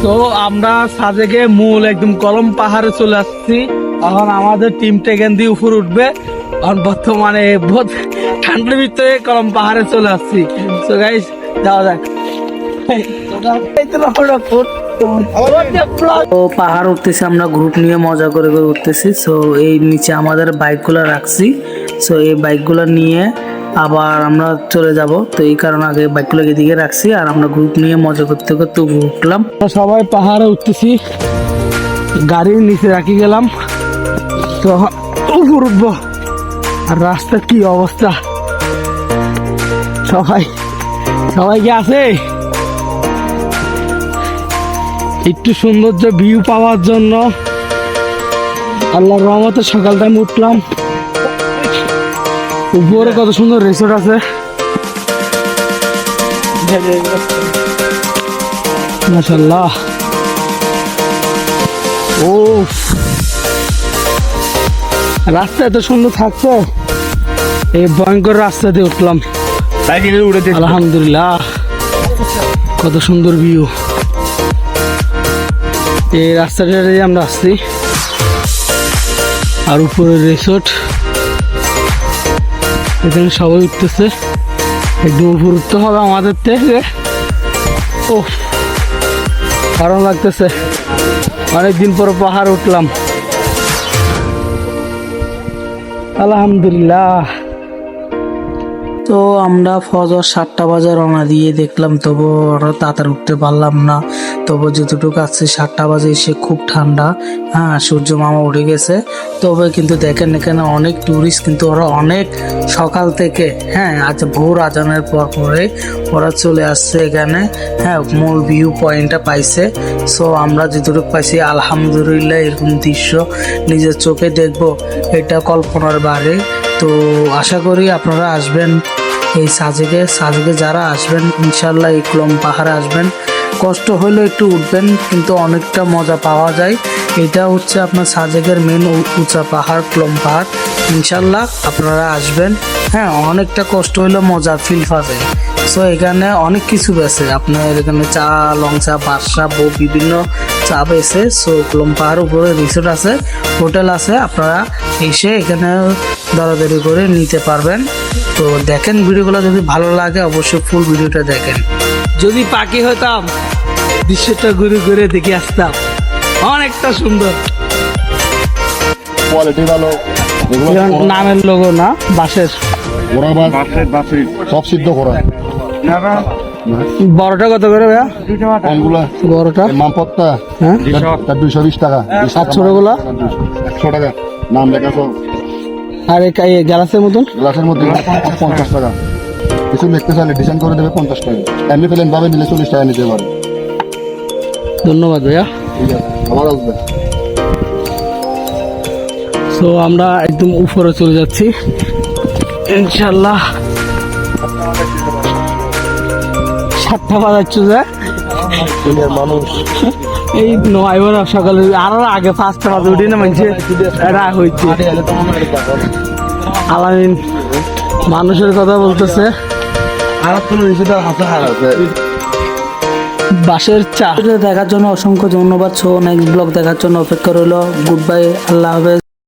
তো আমরা সাজেকে মূল একদম কলম পাহাড়ে চলে আসছি। এখন আমাদের টিমটা এখান দিয়ে উপর উঠবে। এখন বর্তমানে বহুত ঠান্ডার ভিতরে কলম পাহাড়ে চলে আসছি। তো গাইস যাওয়া যাক। তো পাহাড় উঠতেছি আমরা গ্রুপ নিয়ে মজা করে করে উঠতেছি। সো এই নিচে আমাদের বাইকগুলো রাখছি। সো এই বাইকগুলো নিয়ে আবার আমরা চলে যাব। তো এই কারণে আগে বাইকগুলো এদিকে রাখছি আর আমরা গ্রুপ নিয়ে মজা করতে করতে উঠলাম। সবাই পাহাড়ে উঠতেছি, গাড়ির নিচে রাখি গেলাম। তো উপর উঠবো আর রাস্তার কি অবস্থা, সবাই কি আছে? একটু সৌন্দর্য ভিউ পাওয়ার জন্য আল্লাহর রহমতে সকাল টাইম উঠলাম। উপরে কত সুন্দর রিসোর্ট আছে, মাশাআল্লাহ। ও রাস্তা এত সুন্দর থাকছে, এই ভয়ঙ্কর রাস্তা দিয়ে উঠলাম। আলহামদুলিল্লাহ, কত সুন্দর ভিউ। এই রাস্তাটা আমরা আসছি আর উপরে রিসোর্ট, এখানে সবাই উঠতেছে। একদম উপর উঠতে হবে আমাদের থেকে। ও ভালো লাগতেছে, অনেকদিন পর পাহাড় উঠলাম। আলহামদুলিল্লাহ। তো আমরা ফজর 7টা বাজে রওনা দিয়ে দেখলাম, তবু তাড়াতাড়ি উঠতে পারলাম না। তবু যতটুকু আছে 7টা বাজে এসে খুব ঠান্ডা। হ্যাঁ, সূর্য মামা উঠে গেছে। তবে কিন্তু দেখেন এখানে অনেক টুরিস্ট, কিন্তু ওরা অনেক সকাল থেকে, হ্যাঁ আজ ভোর আজানের পরে ওরা চলে আসছে এখানে। হ্যাঁ, মূল ভিউ পয়েন্টটা পাইছে। সো আমরা যতটুকু পাইছি আলহামদুলিল্লাহ, এরকম দৃশ্য নিজের চোখে দেখবো এটা কল্পনার বাইরে। তো আশা করি আপনারা আসবেন এই সাজেকে যারা আসবেন ইনশাল্লাহ এই কলম পাহাড়ে আসবেন। কষ্ট হলেও একটু উঠবেন, কিন্তু অনেকটা মজা পাওয়া যায়। এটা হচ্ছে আপনার সাজেকের মেন উঁচা পাহাড়, কলম পাহাড়। ইনশাল্লাহ আপনারা আসবেন। হ্যাঁ, অনেকটা কষ্ট হলেও মজা ফিল পাবে। সো এখানে অনেক কিছু বেছে, আপনার এখানে চা, লং চা, বাদশা, বিভিন্ন চা বেছে। সো কলম পাহাড়ের উপরে রিসোর্ট আছে, হোটেল আছে, আপনারা এসে এখানে দরাদরি করে নিতে পারবেন। তো দেখেন ভিডিওগুলো, যদি ভালো লাগে অবশ্যই ফুল ভিডিওটা দেখেন। যদি পাখি হতাম দৃশ্যটা ঘুরে ঘুরে দেখে আসতাম, অনেকটা সুন্দর। কোয়ালিটি ভালো, নামের লোগো না, বাঁশের সব সিদ্ধ করা। বড়টা কত করে ভাইয়া? কোনগুলা? বড়টা মামপত্তা হ্যাঁ 220 টাকা, আর ছোটগুলা 100 টাকা। নাম লেখা সব। আর এই গ্লাসের মতন গ্লাসের মধ্যে 50 টাকা। কিছু লিখতে চাইলে ডিজাইন করে দেবে 50 টাকা। এমনি প্লেন ভাবে নিলে 40 টাকা নিতে পারে। ধন্যবাদ ভাইয়া। ঠিক আছে, আবার আসবে। তো আমরা একদম উপরে চলে যাচ্ছি ইনশাল্লাহ। 7টা বাজাচ্ছে যে মানুষ এই নয় সকালে, আর আগে 5টা বাজে উঠি না মানুষে রাগ হয়েছে। আলামিন মানুষের কথা বলতেছে। বাঁশের চা দেখার জন্য অসংখ্য ধন্যবাদ। সো নেক্সট ব্লগ দেখার জন্য অপেক্ষা রইল। গুড বাই, আল্লাহ হাফেজ।